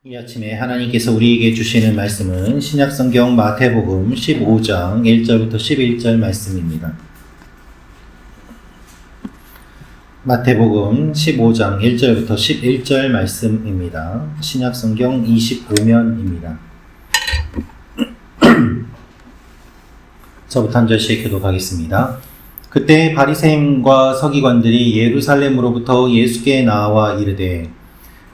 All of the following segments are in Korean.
이 아침에 하나님께서 우리에게 주시는 말씀은 신약성경 마태복음 15장 1절부터 11절 말씀입니다. 마태복음 15장 1절부터 11절 말씀입니다. 신약성경 25면입니다. 저부터 한 절씩 기도하겠습니다. 그때 바리새인과 서기관들이 예루살렘으로부터 예수께 나와 이르되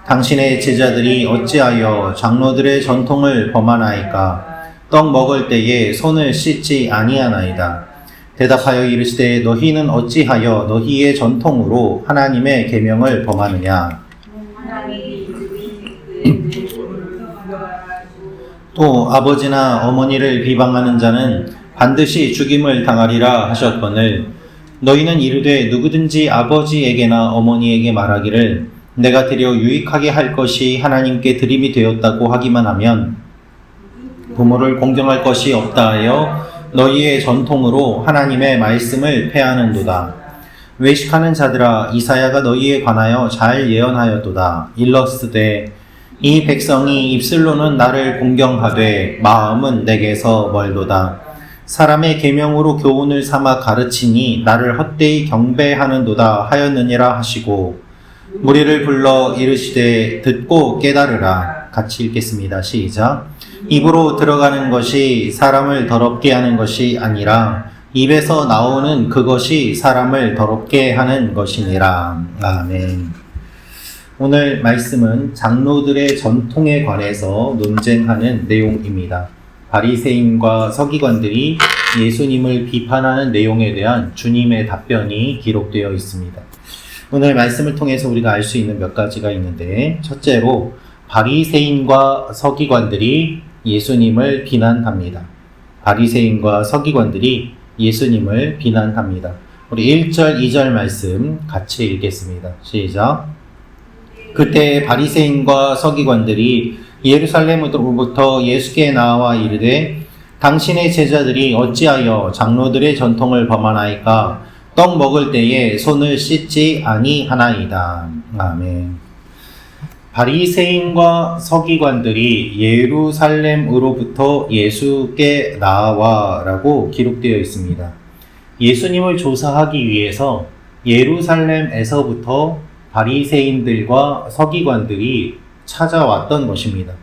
당신의 제자들이 어찌하여 장로들의 전통을 범하나이까? 떡 먹을 때에 손을 씻지 아니하나이다. 대답하여 이르시되 너희는 어찌하여 너희의 전통으로 하나님의 계명을 범하느냐? 또 아버지나 어머니를 비방하는 자는 반드시 죽임을 당하리라 하셨거늘 너희는 이르되 누구든지 아버지에게나 어머니에게 말하기를 내가 드려 유익하게 할 것이 하나님께 드림이 되었다고 하기만 하면 부모를 공경할 것이 없다 하여 너희의 전통으로 하나님의 말씀을 폐하는도다. 외식하는 자들아 이사야가 너희에 관하여 잘 예언하였도다. 일러스되 이 백성이 입술로는 나를 공경하되 마음은 내게서 멀도다. 사람의 계명으로 교훈을 삼아 가르치니 나를 헛되이 경배하는도다 하였느니라 하시고 무리를 불러 이르시되 듣고 깨달으라. 같이 읽겠습니다. 시작. 입으로 들어가는 것이 사람을 더럽게 하는 것이 아니라 입에서 나오는 그것이 사람을 더럽게 하는 것이니라. 아멘. 오늘 말씀은 장로들의 전통에 관해서 논쟁하는 내용입니다. 바리새인과 서기관들이 예수님을 비판하는 내용에 대한 주님의 답변이 기록되어 있습니다. 오늘 말씀을 통해서 우리가 알 수 있는 몇 가지가 있는데, 첫째로 바리새인과 서기관들이 예수님을 비난합니다. 바리새인과 서기관들이 예수님을 비난합니다. 우리 1절, 2절 말씀 같이 읽겠습니다. 시작. 그때 바리새인과 서기관들이 예루살렘으로부터 예수께 나와 이르되 당신의 제자들이 어찌하여 장로들의 전통을 범하나이까? 떡 먹을 때에 손을 씻지 아니하나이다. 아멘. 바리새인과 서기관들이 예루살렘으로부터 예수께 나와라고 기록되어 있습니다. 예수님을 조사하기 위해서 예루살렘에서부터 바리새인들과 서기관들이 찾아왔던 것입니다.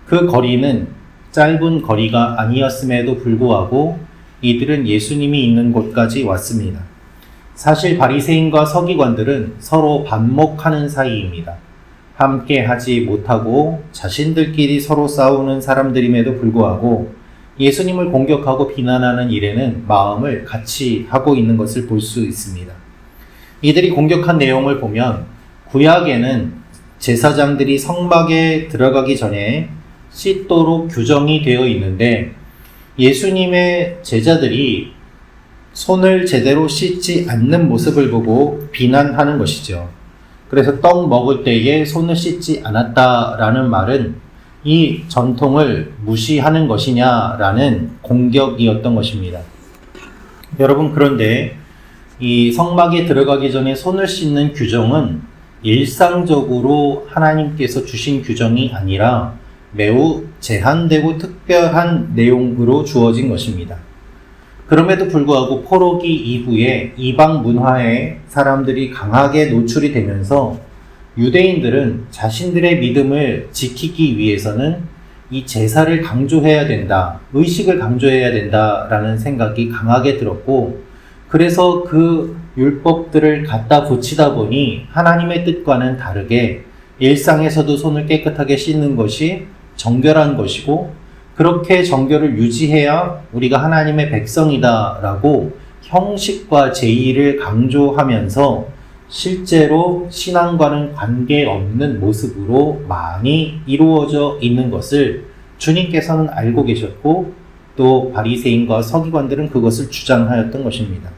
그 거리는 짧은 거리가 아니었음에도 불구하고 이들은 예수님이 있는 곳까지 왔습니다. 사실 바리새인과 서기관들은 서로 반목하는 사이입니다. 함께 하지 못하고 자신들끼리 서로 싸우는 사람들임에도 불구하고 예수님을 공격하고 비난하는 일에는 마음을 같이 하고 있는 것을 볼 수 있습니다. 이들이 공격한 내용을 보면 구약에는 제사장들이 성막에 들어가기 전에 씻도록 규정이 되어 있는데 예수님의 제자들이 손을 제대로 씻지 않는 모습을 보고 비난하는 것이죠. 그래서 떡 먹을 때에 손을 씻지 않았다라는 말은 이 전통을 무시하는 것이냐라는 공격이었던 것입니다. 여러분, 그런데 이 성막에 들어가기 전에 손을 씻는 규정은 일상적으로 하나님께서 주신 규정이 아니라 매우 제한되고 특별한 내용으로 주어진 것입니다. 그럼에도 불구하고 포로기 이후에 이방 문화에 사람들이 강하게 노출이 되면서 유대인들은 자신들의 믿음을 지키기 위해서는 이 제사를 강조해야 된다, 의식을 강조해야 된다라는 생각이 강하게 들었고, 그래서 그 율법들을 갖다 붙이다 보니 하나님의 뜻과는 다르게 일상에서도 손을 깨끗하게 씻는 것이 정결한 것이고, 그렇게 정결을 유지해야 우리가 하나님의 백성이다라고 형식과 제의를 강조하면서 실제로 신앙과는 관계없는 모습으로 많이 이루어져 있는 것을 주님께서는 알고 계셨고, 또 바리새인과 서기관들은 그것을 주장하였던 것입니다.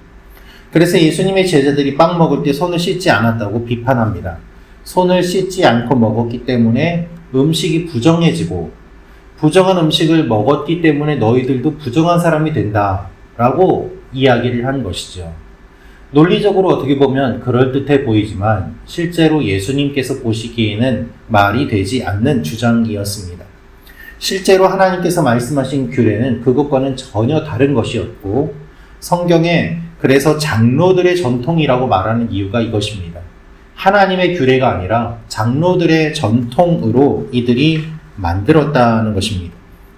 그래서 예수님의 제자들이 빵 먹을 때 손을 씻지 않았다고 비판합니다. 손을 씻지 않고 먹었기 때문에 음식이 부정해지고, 부정한 음식을 먹었기 때문에 너희들도 부정한 사람이 된다라고 이야기를 한 것이죠. 논리적으로 어떻게 보면 그럴듯해 보이지만 실제로 예수님께서 보시기에는 말이 되지 않는 주장이었습니다. 실제로 하나님께서 말씀하신 규례는 그것과는 전혀 다른 것이었고 성경에 그래서 장로들의 전통이라고 말하는 이유가 이것입니다. 하나님의 규례가 아니라 장로들의 전통으로 이들이 만들었다는 것입니다.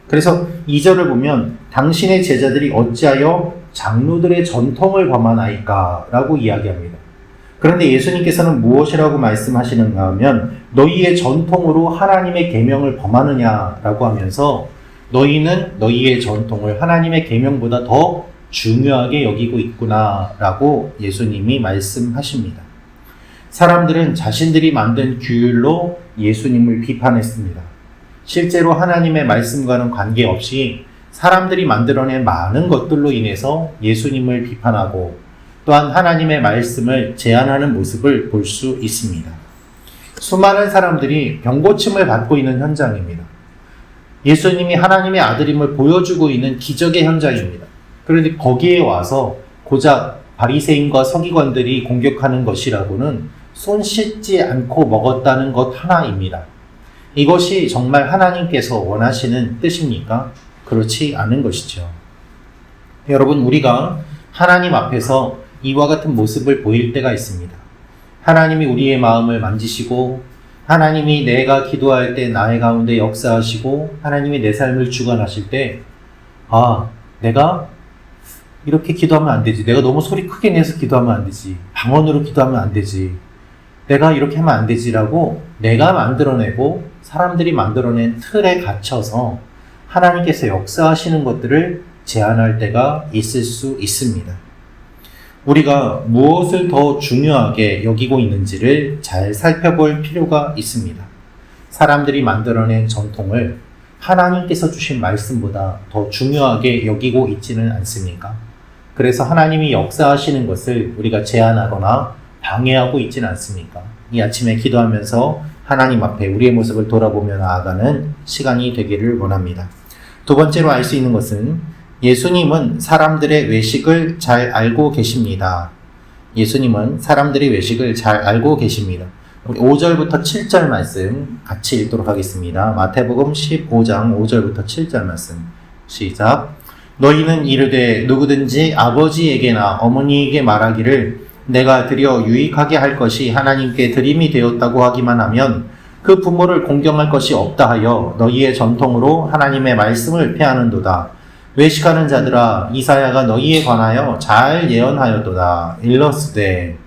그래서 2절을 보면 당신의 제자들이 어찌하여 장로들의 전통을 범하나이까 라고 이야기합니다. 그런데 예수님께서는 무엇이라고 말씀하시는가 하면 너희의 전통으로 하나님의 계명을 범하느냐라고 하면서 너희는 너희의 전통을 하나님의 계명보다 더 중요하게 여기고 있구나라고 예수님이 말씀하십니다. 사람들은 자신들이 만든 규율로 예수님을 비판했습니다. 실제로 하나님의 말씀과는 관계없이 사람들이 만들어낸 많은 것들로 인해서 예수님을 비판하고 또한 하나님의 말씀을 제한하는 모습을 볼 수 있습니다. 수많은 사람들이 병고침을 받고 있는 현장입니다. 예수님이 하나님의 아들임을 보여주고 있는 기적의 현장입니다. 그런데 거기에 와서 고작 바리새인과 서기관들이 공격하는 것이라고는 손 씻지 않고 먹었다는 것 하나입니다. 이것이 정말 하나님께서 원하시는 뜻입니까? 그렇지 않은 것이죠. 여러분, 우리가 하나님 앞에서 이와 같은 모습을 보일 때가 있습니다. 하나님이 우리의 마음을 만지시고 하나님이 내가 기도할 때 나의 가운데 역사하시고 하나님이 내 삶을 주관하실 때 내가 이렇게 기도하면 안 되지. 내가 너무 소리 크게 내서 기도하면 안 되지. 방언으로 기도하면 안 되지. 내가 이렇게 하면 안 되지라고 내가 만들어내고 사람들이 만들어낸 틀에 갇혀서 하나님께서 역사하시는 것들을 제한할 때가 있을 수 있습니다. 우리가 무엇을 더 중요하게 여기고 있는지를 잘 살펴볼 필요가 있습니다. 사람들이 만들어낸 전통을 하나님께서 주신 말씀보다 더 중요하게 여기고 있지는 않습니까? 그래서 하나님이 역사하시는 것을 우리가 제한하거나 방해하고 있지는 않습니까? 이 아침에 기도하면서 하나님 앞에 우리의 모습을 돌아보며 나아가는 시간이 되기를 원합니다. 두 번째로 알 수 있는 것은 예수님은 사람들의 외식을 잘 알고 계십니다. 예수님은 사람들의 외식을 잘 알고 계십니다. 우리 5절부터 7절 말씀 같이 읽도록 하겠습니다. 마태복음 15장 5절부터 7절 말씀 시작. 너희는 이르되 누구든지 아버지에게나 어머니에게 말하기를 내가 드려 유익하게 할 것이 하나님께 드림이 되었다고 하기만 하면 그 부모를 공경할 것이 없다 하여 너희의 전통으로 하나님의 말씀을 폐하는도다. 외식하는 자들아, 이사야가 너희에 관하여 잘 예언하였도다. 일러스되.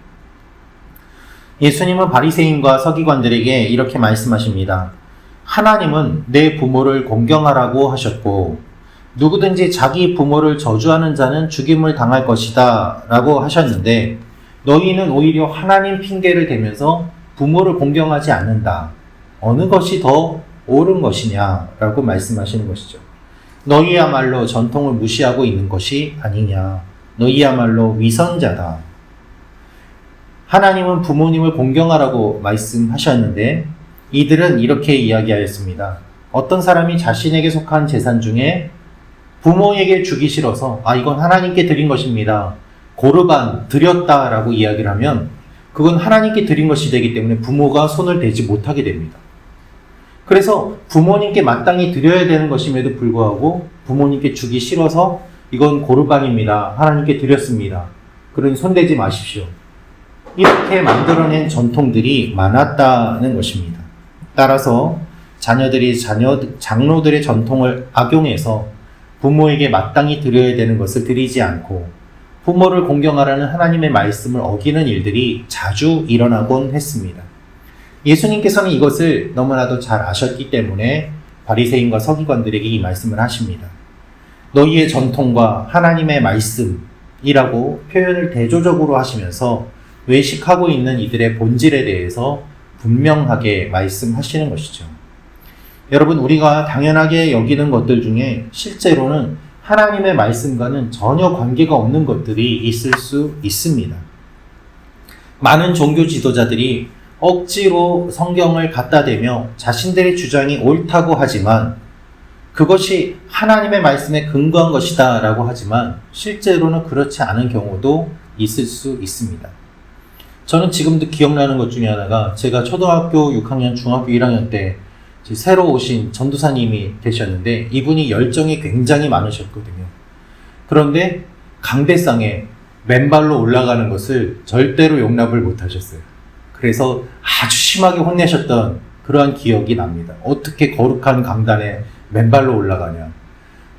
예수님은 바리새인과 서기관들에게 이렇게 말씀하십니다. 하나님은 내 부모를 공경하라고 하셨고 누구든지 자기 부모를 저주하는 자는 죽임을 당할 것이다 라고 하셨는데 너희는 오히려 하나님 핑계를 대면서 부모를 공경하지 않는다. 어느 것이 더 옳은 것이냐라고 말씀하시는 것이죠. 너희야말로 전통을 무시하고 있는 것이 아니냐. 너희야말로 위선자다. 하나님은 부모님을 공경하라고 말씀하셨는데 이들은 이렇게 이야기하였습니다. 어떤 사람이 자신에게 속한 재산 중에 부모에게 주기 싫어서 이건 하나님께 드린 것입니다. 고르반 드렸다라고 이야기를 하면 그건 하나님께 드린 것이 되기 때문에 부모가 손을 대지 못하게 됩니다. 그래서 부모님께 마땅히 드려야 되는 것임에도 불구하고 부모님께 주기 싫어서 이건 고르반입니다. 하나님께 드렸습니다. 그러니 손대지 마십시오. 이렇게 만들어낸 전통들이 많았다는 것입니다. 따라서 자녀들이 장로들의 전통을 악용해서 부모에게 마땅히 드려야 되는 것을 드리지 않고 부모를 공경하라는 하나님의 말씀을 어기는 일들이 자주 일어나곤 했습니다. 예수님께서는 이것을 너무나도 잘 아셨기 때문에 바리새인과 서기관들에게 이 말씀을 하십니다. 너희의 전통과 하나님의 말씀이라고 표현을 대조적으로 하시면서 외식하고 있는 이들의 본질에 대해서 분명하게 말씀하시는 것이죠. 여러분, 우리가 당연하게 여기는 것들 중에 실제로는 하나님의 말씀과는 전혀 관계가 없는 것들이 있을 수 있습니다. 많은 종교 지도자들이 억지로 성경을 갖다 대며 자신들의 주장이 옳다고 하지만 그것이 하나님의 말씀에 근거한 것이다 라고 하지만 실제로는 그렇지 않은 경우도 있을 수 있습니다. 저는 지금도 기억나는 것 중에 하나가 제가 초등학교 6학년, 중학교 1학년 때 새로 오신 전도사님이 계셨는데 이분이 열정이 굉장히 많으셨거든요. 그런데 강대상에 맨발로 올라가는 것을 절대로 용납을 못 하셨어요. 그래서 아주 심하게 혼내셨던 그러한 기억이 납니다. 어떻게 거룩한 강단에 맨발로 올라가냐.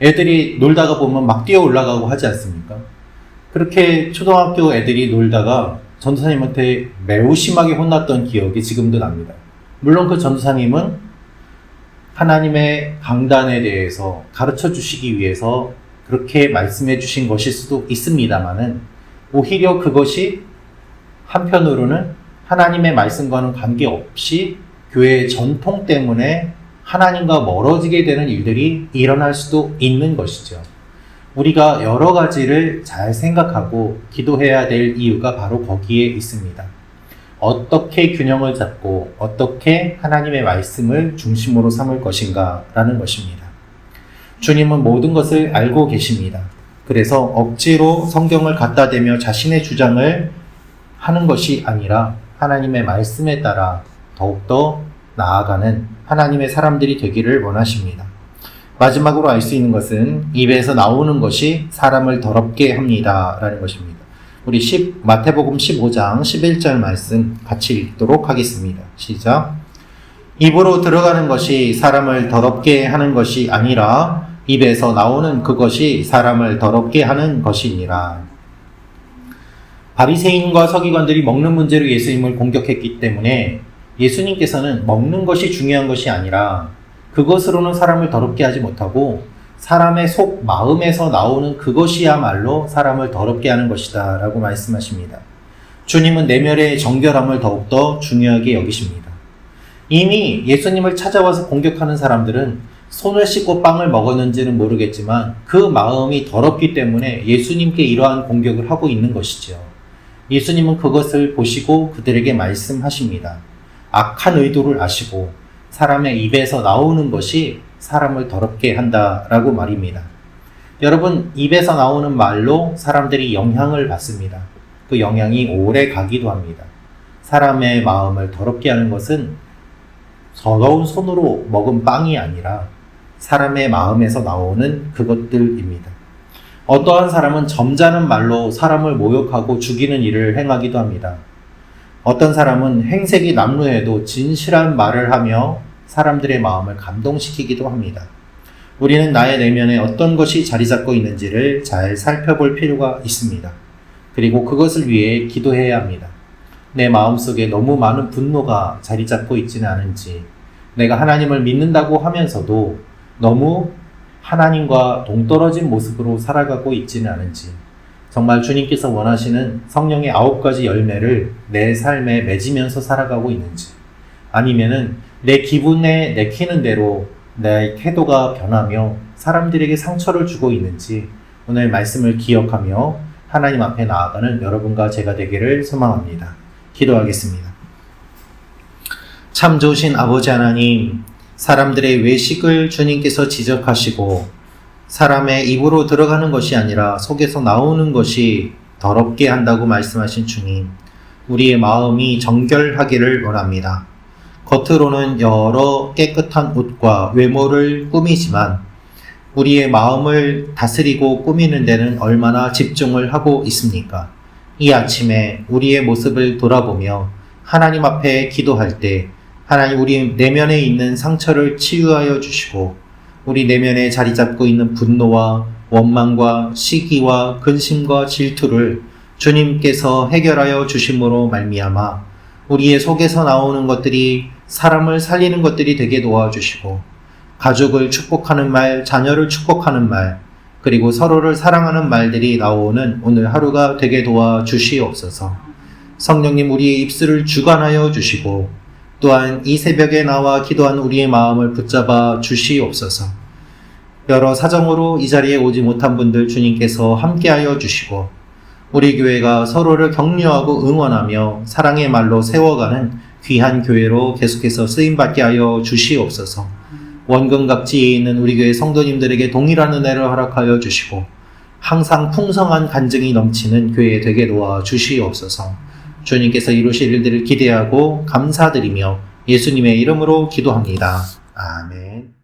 애들이 놀다가 보면 막 뛰어 올라가고 하지 않습니까? 그렇게 초등학교 애들이 놀다가 전도사님한테 매우 심하게 혼났던 기억이 지금도 납니다. 물론 그 전도사님은 하나님의 강단에 대해서 가르쳐 주시기 위해서 그렇게 말씀해 주신 것일 수도 있습니다만은 오히려 그것이 한편으로는 하나님의 말씀과는 관계없이 교회의 전통 때문에 하나님과 멀어지게 되는 일들이 일어날 수도 있는 것이죠. 우리가 여러 가지를 잘 생각하고 기도해야 될 이유가 바로 거기에 있습니다. 어떻게 균형을 잡고 어떻게 하나님의 말씀을 중심으로 삼을 것인가 라는 것입니다. 주님은 모든 것을 알고 계십니다. 그래서 억지로 성경을 갖다 대며 자신의 주장을 하는 것이 아니라 하나님의 말씀에 따라 더욱더 나아가는 하나님의 사람들이 되기를 원하십니다. 마지막으로 알 수 있는 것은 입에서 나오는 것이 사람을 더럽게 합니다 라는 것입니다. 우리 마태복음 15장 11절 말씀 같이 읽도록 하겠습니다. 시작. 입으로 들어가는 것이 사람을 더럽게 하는 것이 아니라 입에서 나오는 그것이 사람을 더럽게 하는 것이니라. 바리새인과 서기관들이 먹는 문제로 예수님을 공격했기 때문에 예수님께서는 먹는 것이 중요한 것이 아니라 그것으로는 사람을 더럽게 하지 못하고 사람의 속 마음에서 나오는 그것이야말로 사람을 더럽게 하는 것이다 라고 말씀하십니다. 주님은 내면의 정결함을 더욱더 중요하게 여기십니다. 이미 예수님을 찾아와서 공격하는 사람들은 손을 씻고 빵을 먹었는지는 모르겠지만 그 마음이 더럽기 때문에 예수님께 이러한 공격을 하고 있는 것이죠. 예수님은 그것을 보시고 그들에게 말씀하십니다. 악한 의도를 아시고 사람의 입에서 나오는 것이 사람을 더럽게 한다라고 말입니다. 여러분, 입에서 나오는 말로 사람들이 영향을 받습니다. 그 영향이 오래 가기도 합니다. 사람의 마음을 더럽게 하는 것은 더러운 손으로 먹은 빵이 아니라 사람의 마음에서 나오는 그것들입니다. 어떠한 사람은 점잖은 말로 사람을 모욕하고 죽이는 일을 행하기도 합니다. 어떤 사람은 행색이 남루해도 진실한 말을 하며 사람들의 마음을 감동시키기도 합니다. 우리는 나의 내면에 어떤 것이 자리 잡고 있는지를 잘 살펴볼 필요가 있습니다. 그리고 그것을 위해 기도해야 합니다. 내 마음속에 너무 많은 분노가 자리 잡고 있지는 않은지, 내가 하나님을 믿는다고 하면서도 너무 하나님과 동떨어진 모습으로 살아가고 있지는 않은지, 정말 주님께서 원하시는 성령의 9가지 열매를 내 삶에 맺으면서 살아가고 있는지, 아니면은 내 기분에 내키는 대로 내 태도가 변하며 사람들에게 상처를 주고 있는지 오늘 말씀을 기억하며 하나님 앞에 나아가는 여러분과 제가 되기를 소망합니다. 기도하겠습니다. 참 좋으신 아버지 하나님, 사람들의 외식을 주님께서 지적하시고 사람의 입으로 들어가는 것이 아니라 속에서 나오는 것이 더럽게 한다고 말씀하신 주님, 우리의 마음이 정결하기를 원합니다. 겉으로는 여러 깨끗한 옷과 외모를 꾸미지만 우리의 마음을 다스리고 꾸미는 데는 얼마나 집중을 하고 있습니까? 이 아침에 우리의 모습을 돌아보며 하나님 앞에 기도할 때 하나님, 우리 내면에 있는 상처를 치유하여 주시고 우리 내면에 자리 잡고 있는 분노와 원망과 시기와 근심과 질투를 주님께서 해결하여 주심으로 말미암아 우리의 속에서 나오는 것들이 사람을 살리는 것들이 되게 도와주시고 가족을 축복하는 말, 자녀를 축복하는 말, 그리고 서로를 사랑하는 말들이 나오는 오늘 하루가 되게 도와주시옵소서. 성령님, 우리의 입술을 주관하여 주시고 또한 이 새벽에 나와 기도한 우리의 마음을 붙잡아 주시옵소서. 여러 사정으로 이 자리에 오지 못한 분들 주님께서 함께하여 주시고 우리 교회가 서로를 격려하고 응원하며 사랑의 말로 세워가는 귀한 교회로 계속해서 쓰임받게 하여 주시옵소서. 원근 각지에 있는 우리 교회 성도님들에게 동일한 은혜를 허락하여 주시고 항상 풍성한 간증이 넘치는 교회 되게 도와주시옵소서. 주님께서 이루실 일들을 기대하고 감사드리며 예수님의 이름으로 기도합니다. 아멘.